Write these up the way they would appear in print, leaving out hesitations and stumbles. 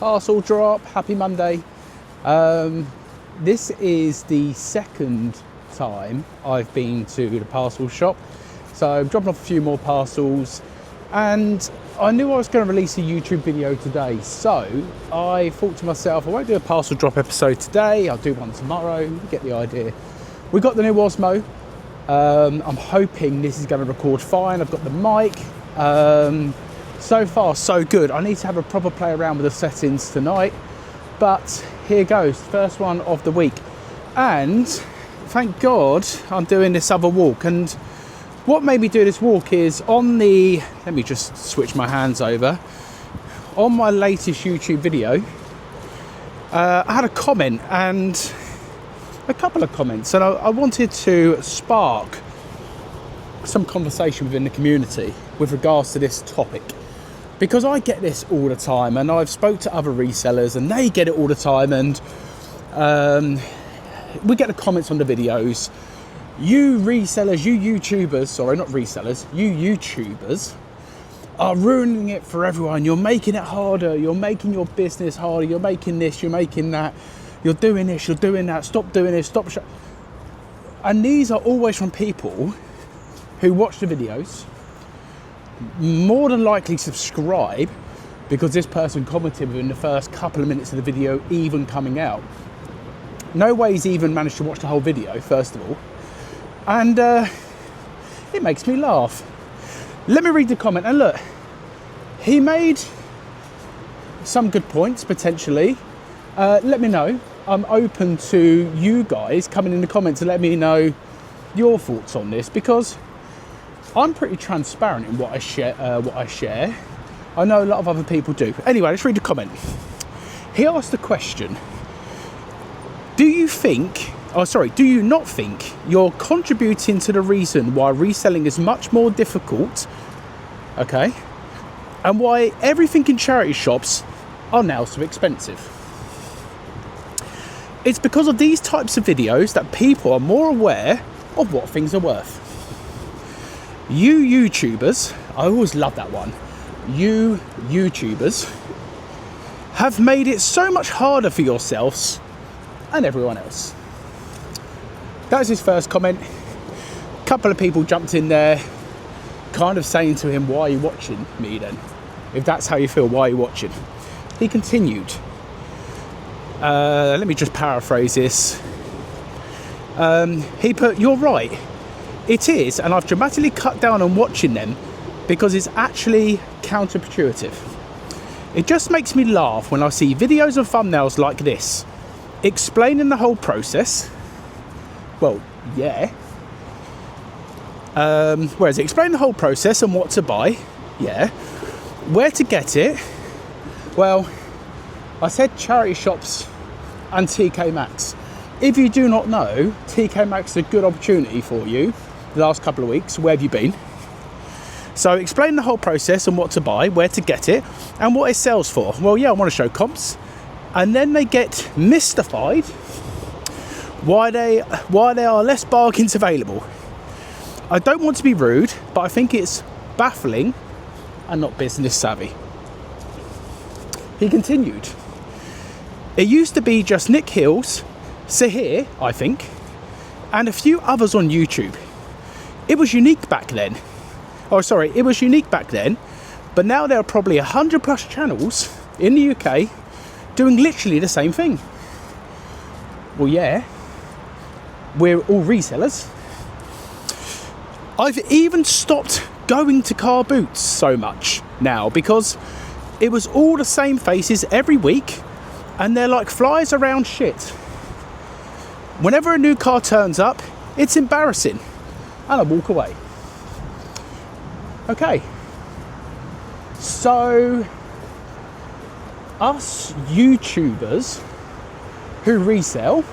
Parcel drop, happy Monday. This is the second time I've been to the parcel shop. So I'm dropping off a few more parcels and I knew I was going to release a YouTube video today. So I thought to myself, I won't do a parcel drop episode today, I'll do one tomorrow, you get the idea. We got the new Osmo. I'm hoping this is going to record fine. I've got the mic. So far so good. I need to have a proper play around with the settings tonight, but here goes, first one of the week. And thank God I'm doing this other walk. And what made me do this walk is on the, let me just switch my hands over, on my latest YouTube video, I had a comment and a couple of comments, and I wanted to spark some conversation within the community with regards to this topic, because I get this all the time, and I've spoke to other resellers and they get it all the time, and we get the comments on the videos. You resellers, you YouTubers, sorry, not resellers, you YouTubers are ruining it for everyone. You're making it harder, you're making your business harder, you're making this, you're making that, you're doing this, you're doing that, stop doing this, stop. And these are always from people who watch the videos, more than likely subscribe, because this person commented within the first couple of minutes of the video even coming out. No way he's even managed to watch the whole video, first of all. And it makes me laugh. Let me read the comment, and look, he made some good points, potentially. Let me know. I'm open to you guys coming in the comments and let me know your thoughts on this, because I'm pretty transparent in what I share. I know a lot of other people do. Anyway, let's read the comment. He asked the question, do you not think you're contributing to the reason why reselling is much more difficult, okay, and why everything in charity shops are now so expensive? It's because of these types of videos that people are more aware of what things are worth. You YouTubers, I always love that one, you YouTubers have made it so much harder for yourselves and everyone else. That was his first comment. A couple of people jumped in there kind of saying to him, why are you watching me then? If that's how you feel, why are you watching? He continued. Let me just paraphrase this. He put, you're right. It is, and I've dramatically cut down on watching them because it's actually counterintuitive. It just makes me laugh when I see videos and thumbnails like this, explaining the whole process. Well, yeah. Whereas explain the whole process and what to buy, yeah. Where to get it? Well, I said charity shops and TK Maxx. If you do not know, TK Maxx is a good opportunity for you. The last couple of weeks, where have you been? So explain the whole process and what to buy, where to get it, and what it sells for. Well, yeah, I want to show comps. And then they get mystified why there are less bargains available. I don't want to be rude, but I think it's baffling and not business savvy. He continued. It used to be just Nick Hills, Sahir, I think, and a few others on YouTube. It was unique back then. It was unique back then, but now there are probably 100 plus channels in the UK doing literally the same thing. Well, yeah, we're all resellers. I've even stopped going to car boots so much now because it was all the same faces every week, and they're like flies around shit. Whenever a new car turns up, it's embarrassing, and I walk away. Okay, so us YouTubers who resell,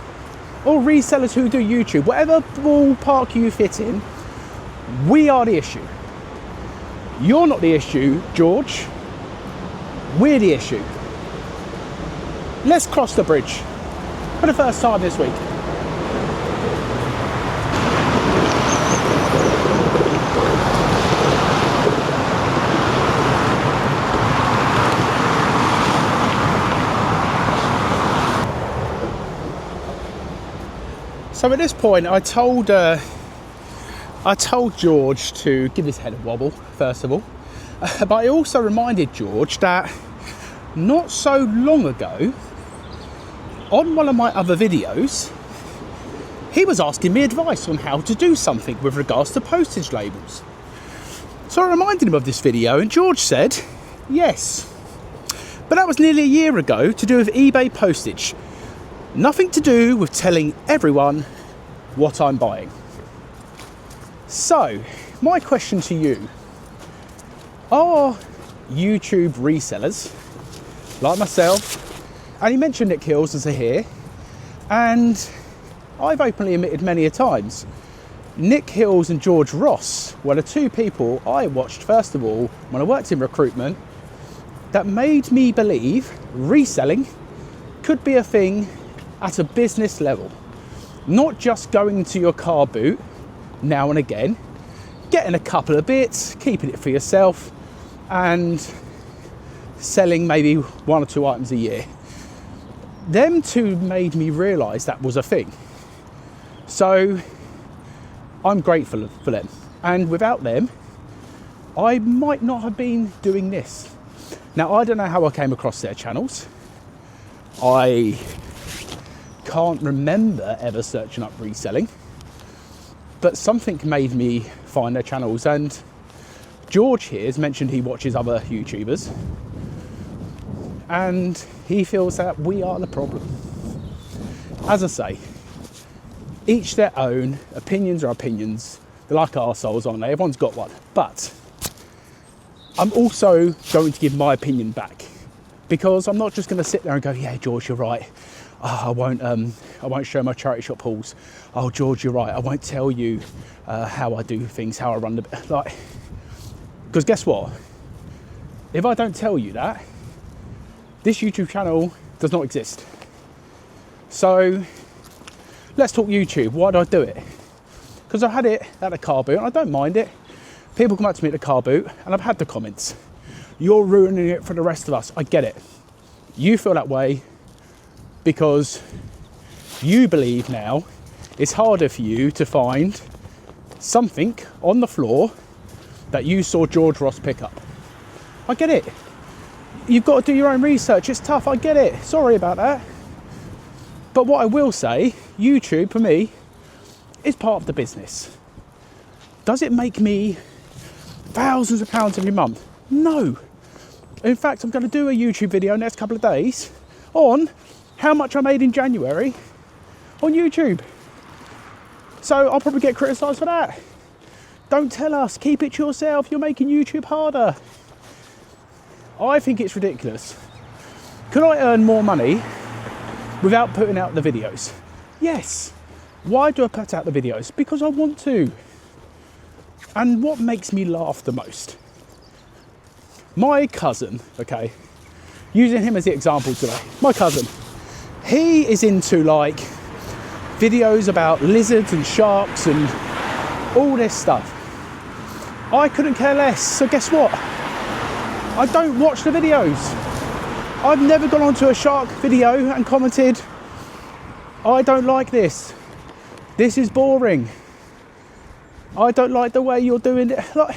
or resellers who do YouTube, whatever ballpark you fit in, we are the issue. You're not the issue, George. We're the issue. Let's cross the bridge for the first time this week. So at this point, I told George to give his head a wobble, first of all. But I also reminded George that not so long ago, on one of my other videos, he was asking me advice on how to do something with regards to postage labels. So I reminded him of this video, and George said, yes. But that was nearly a year ago, to do with eBay postage. Nothing to do with telling everyone what I'm buying. So, my question to you, are YouTube resellers, like myself, and he mentioned Nick Hills as a here, and I've openly admitted many a times, Nick Hills and George Ross were the two people I watched first of all when I worked in recruitment that made me believe reselling could be a thing at a business level. Not just going to your car boot now and again, getting a couple of bits, keeping it for yourself, and selling maybe 1 or 2 items a year. Them two made me realise that was a thing. So I'm grateful for them. And without them, I might not have been doing this. Now, I don't know how I came across their channels. I can't remember ever searching up reselling, but something made me find their channels. And George here has mentioned he watches other YouTubers, and he feels that we are the problem. As I say, each their own. Opinions are opinions. They're like arseholes, aren't they? Everyone's got one. But I'm also going to give my opinion back, because I'm not just going to sit there and go, yeah, George, you're right. Oh, I won't show my charity shop hauls. Oh, George, you're right. I won't tell you how I do things, how I run the... Like, because guess what? If I don't tell you that, this YouTube channel does not exist. So let's talk YouTube. Why do I do it? Because I've had it at the car boot, and I don't mind it. People come up to me at the car boot, and I've had the comments. You're ruining it for the rest of us. I get it. You feel that way because you believe now it's harder for you to find something on the floor that you saw George Ross pick up. I get it. You've got to do your own research. It's tough. I get it. Sorry about that. But what I will say, YouTube for me is part of the business. Does it make me thousands of pounds every month? No. In fact, I'm going to do a YouTube video next couple of days on how much I made in January on YouTube. So I'll probably get criticised for that. Don't tell us, keep it to yourself, you're making YouTube harder. I think it's ridiculous. Could I earn more money without putting out the videos? Yes. Why do I put out the videos? Because I want to. And what makes me laugh the most? My cousin, okay, using him as the example today, my cousin, he is into like videos about lizards and sharks and all this stuff. I couldn't care less, so guess what? I don't watch the videos. I've never gone onto a shark video and commented, I don't like this. This is boring. I don't like the way you're doing it. Like,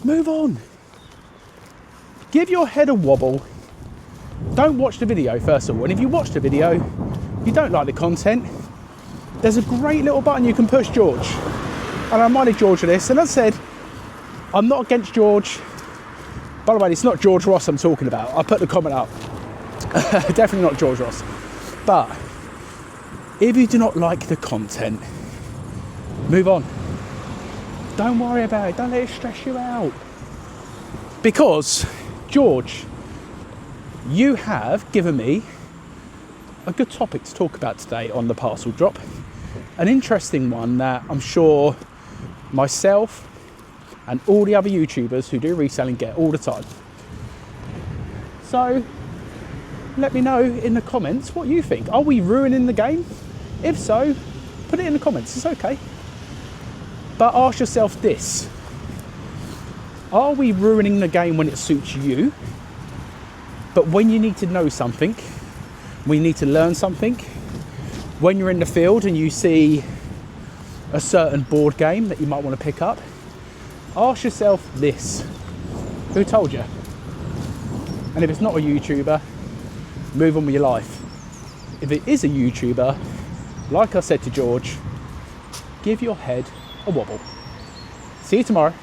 move on. Give your head a wobble. Don't watch the video, first of all. And if you watch the video, you don't like the content, there's a great little button you can push George. And I reminded George of this, and as I said, I'm not against George. By the way, it's not George Ross I'm talking about. I put the comment up. Definitely not George Ross. But if you do not like the content, move on. Don't worry about it. Don't let it stress you out. Because, George, you have given me a good topic to talk about today on the parcel drop. An interesting one that I'm sure myself and all the other YouTubers who do reselling get all the time. So, let me know in the comments what you think. Are we ruining the game? If so, put it in the comments. It's okay. But ask yourself this. Are we ruining the game when it suits you? But when you need to know something, we need to learn something, when you're in the field and you see a certain board game that you might want to pick up, ask yourself this: who told you? And if it's not a YouTuber, move on with your life. If it is a YouTuber, like I said to George, give your head a wobble. See you tomorrow.